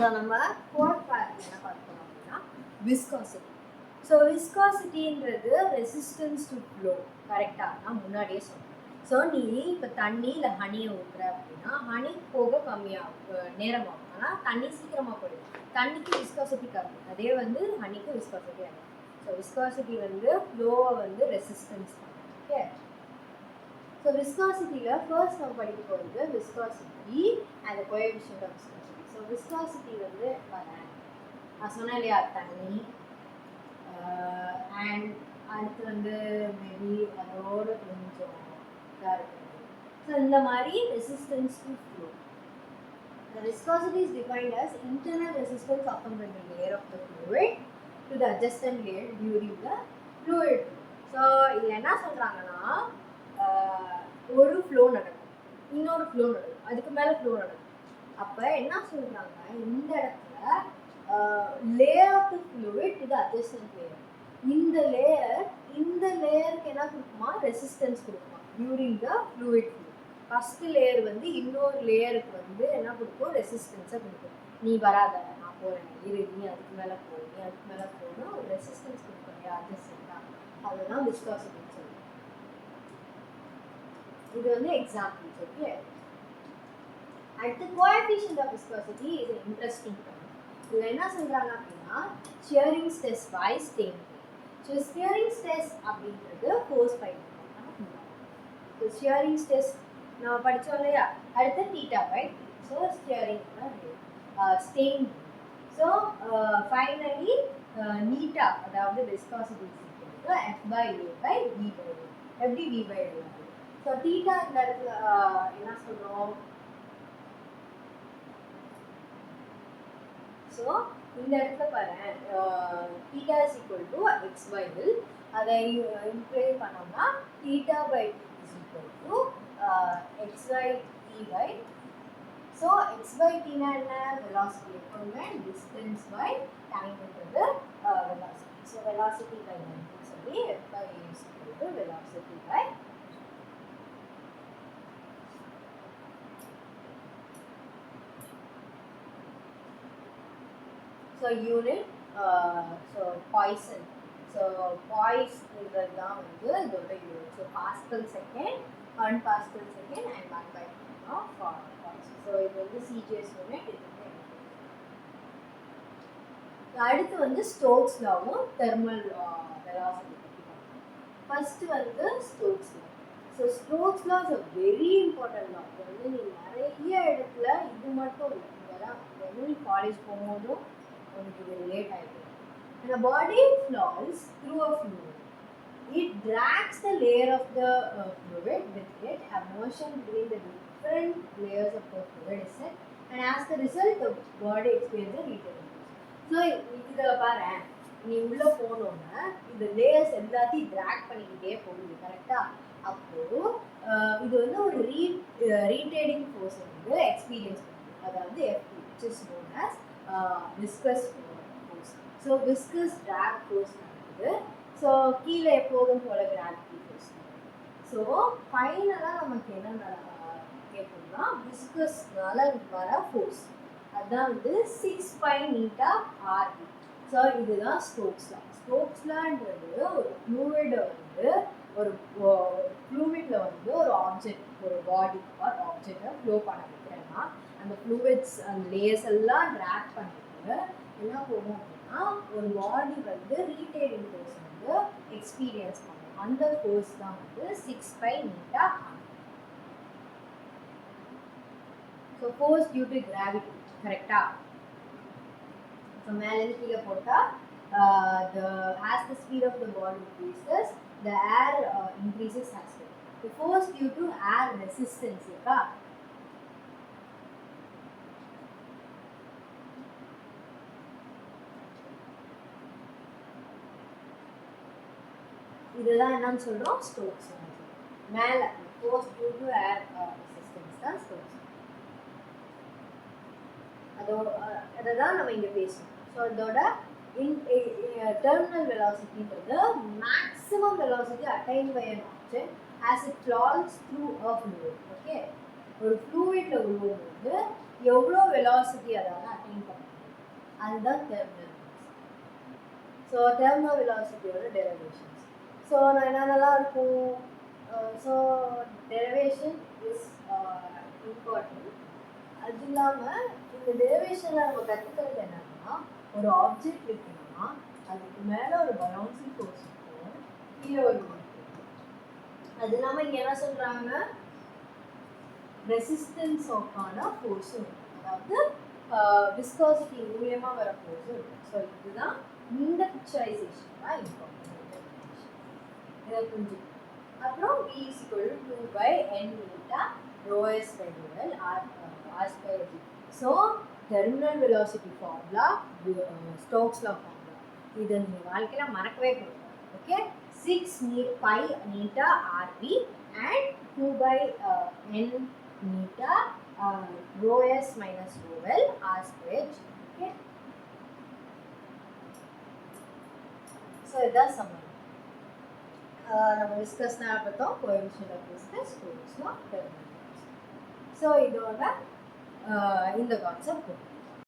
So நம்ம fourth part என்ன பார்க்கணும் அப்படின்னா விஸ்காசிட்டி. ஸோ விஸ்காசிட்டின்றது ரெசிஸ்டன்ஸ் டு ஃப்ளோ. கரெக்டாக நான் முன்னாடியே சொன்னேன். ஸோ நீ இப்போ தண்ணி இல்லை ஹனியை ஊற்றுற அப்படின்னா ஹனி போக கம்மியாகும், நேரமாகும். ஆனால் தண்ணி சீக்கிரமாக போயிடும். தண்ணிக்கு விஸ்காசிட்டி கம்மி, அதே வந்து ஹனிக்கு விஸ்காசிட்டி ஆகும். ஸோ விஸ்காசிட்டி வந்து ஃப்ளோவை வந்து ரெசிஸ்டன்ஸ் பண்ணும். ஓகே. ஸோ விஸ்காசிட்டியில் ஃபர்ஸ்ட் நம்ம படிக்க போகிறது viscosity and coefficient of viscosity. So viscosity வந்து வரேன் நான் சொன்னேன் இல்லையா, தண்ணி அண்ட் அடுத்து வந்து மேபி அதோட கொஞ்சம் இதாக இருக்குது. ஸோ இந்த மாதிரி resistance to flow. The viscosity is defined as internal resistance upon the layer of the fluid to the adjacent layer during the fluid. So இதில் என்ன சொல்கிறாங்கன்னா, ஒரு ஃப்ளோ நடக்கும், இன்னொரு ஃப்ளோ நடக்கும், அதுக்கு மேலே ஃப்ளோ நடக்கும். அப்போ என்ன சொல்கிறாங்க, இந்த இடத்துல layer of the fluid to the adjacent layer. இந்த லேயருக்கு என்ன கொடுக்குமா, ரெசிஸ்டன்ஸ் கொடுக்குமா during the fluid flow. First layer வந்து இன்னொரு லேயருக்கு வந்து என்ன கொடுக்கும், ரெசிஸ்டன்ஸை கொடுக்கும். நீ வராத, நான் போகிறேன், இரு, நீ அதுக்கு மேலே போ, நீ அதுக்கு மேலே போகணும், ஒரு ரெசிஸ்டன்ஸ் கொடுக்கும் இல்லையா, அட்ஜசன்ட்டாக. அதுதான் விஸ்காசிட்டின்னு சொல்லுவோம். இது வந்து எக்ஸாம்பிள்ஸ். ஓகே. அடுத்து கோஎஃபிஷியன்ட் ஆஃப் விஸ்காசிட்டி இது இன்ட்ரெஸ்டிங் டேர்ம். இதில் என்ன சொல்கிறாங்க அப்படின்னா, shearing stress by strain. So shearing stress அப்படின்றது force by so shearing stress நம்ம படித்தோம் இல்லையா. அடுத்து theta by t. So shearing strain. So finally eta, அதாவது viscosity F by A by V by A. எப்படி V by A? So theta இந்த இடத்துல என்ன சொல்கிறோம், ஸோ இந்த இடத்துல பாரு, theta is equal to x by l. அதை இம்ப்ளை பண்ணோம்னா theta by t is equal to x by t by. So x by டினா என்ன, வெலாசிட்டி. எப்பவுமே டிஸ்டன்ஸ் பை டைம்ன்றது வெலாசிட்டி. ஸோ வெலாசிட்டி பை டைம்னு சொல்லி F by A is equal to velocity by. So unit, so poise. So பாய்ஸ்ன்றது தான் வந்து இதோட unit. So pascal second, 1 pascal second and 1/10 of poise. So இது வந்து சிஜிஎஸ் யூனிட். இது அடுத்து வந்து ஸ்டோக்ஸ் லாவும் தெர்மல் வெலாசிட்டி பற்றி பார்க்கலாம். ஃபர்ஸ்ட் வந்து Stokes law. So Stokes law is a very important law. இது வந்து நீ நிறைய இடத்துல, இது மட்டும் இல்லை, இதெல்லாம் நீ காலேஜ் போகும்போதும் உனக்கு இது ரிலேட் ஆகிடும். The body flows through a fluid. It drags the layer of the fluid with it. A motion between the different layers of the fluid is set, and as the result, the body experiences a heat. So, இதில் பாரு, நீ உள்ளே போனோன்னா இந்த layers எல்லாத்தையும் track பண்ணிக்கிட்டே போகுது. கரெக்டாக? அப்போது இது வந்து ஒரு ரீட்டேடிங் ஃபோர்ஸ் வந்து எக்ஸ்பீரியன்ஸ் பண்ணுது. அதாவது F, which is known as viscous force. So viscous drag force நடக்குது. ஸோ கீழே எப்போதும் போல கிராவிட்டி ஃபோர்ஸ். ஸோ ஃபைனலாக நமக்கு என்ன கேட்கணும்னா, விஸ்கஸ்னால வர ஃபோர்ஸ் அதுதான் வந்து 6π மீட்டா ஆர்டி. ஸோ இதுதான் ஸ்டோக்ஸ் லா. ஸ்டோக்ஸ் லான்றது ஒரு ஃப்ளூயிடை வந்து ஒரு ஃப்ளூவிடில் வந்து ஒரு ஆப்ஜெக்ட், ஒரு பாடி ஆர் ஆப்ஜெக்டை ஃப்ளோ பண்ண வைக்கிறேன்னா அந்த ஃப்ளூவிட்ஸ் அந்த லேயர்ஸ் எல்லாம் ட்ராக் பண்ணிட்டு என்ன போகும் அப்படின்னா ஒரு பாடி வந்து ரீட்டெயிலிங் ஃபோர்ஸ் வந்து எக்ஸ்பீரியன்ஸ் பண்ணும். அந்த ஃபோர்ஸ் தான் வந்து 6π மீட்டா ஆர்டி. So force due to gravity. கரெக்டா? ஸோ மேலேருந்து கீழே போட்டால் as the speed of the body increases, the air increases as well. The force due to air resistance இருக்கா? இதுதான் என்னன்னு சொல்கிறோம், ஸ்டோக்ஸ். மேலே force due to air resistance தான் ஸ்டோக்ஸ். அதை தான் நம்ம இங்கே பேசணும். ஸோ இதோட terminal velocity is maximum velocity attained by an object as it falls through a fluid. Okay, ஒரு fluid ல உருவும்போது எவ்வளோ வெலாசிட்டி அதாவது அட்டைன் பண்ண முடியும், அதுதான் டெர்மினல். ஸோ டெர்மினல் வெலாசிட்டியோட டெரிவேஷன்ஸ். ஸோ நான் என்னென்னலாம் இருக்கும், ஸோ டெரிவேஷன் இஸ் இம்பார்ட்டன்ட். அது இல்லாமல் இந்த டெரிவேஷனில் நம்ம கற்றுக்கிறது என்னன்னா, ஒரு ஆப்ஜெக்ட் இருக்குன்னா அதுக்கு மேலே ஒரு பவுன்சிங் ஃபோர்ஸ் இருக்கும், கீழே ஒரு அது இல்லாமல் இங்கே என்ன சொல்கிறாங்க, ரெசிஸ்டன்ஸ் ஆஃபான ஃபோர்ஸும் இருக்கும், அதாவது விஸ்காசிட்டி மூலியமாக வர ஃபோர்ஸும் இருக்கும். ஸோ இதுதான் இந்த பிக்சரைசேஷன் தான் இம்பார்ட்டன்ட். இதை புரிஞ்சுக்கணும். அப்புறம் V is equal to 2 by n meter rho s by rho l r square g. So terminal velocity formula, Stokes law formula, இதை நீங்கள் வாழ்க்கையில் மறக்கவே கூடாது. Okay, 6 pi meter rv and 2 by n meter rho s minus rho l r square g. Okay, so இதுதான் summary. நம்ம டிஸ்கஸ்னா பார்த்தோம் coefficient of viscous, Stokes law, terminal. So இதோட இந்த கான்செப்ட்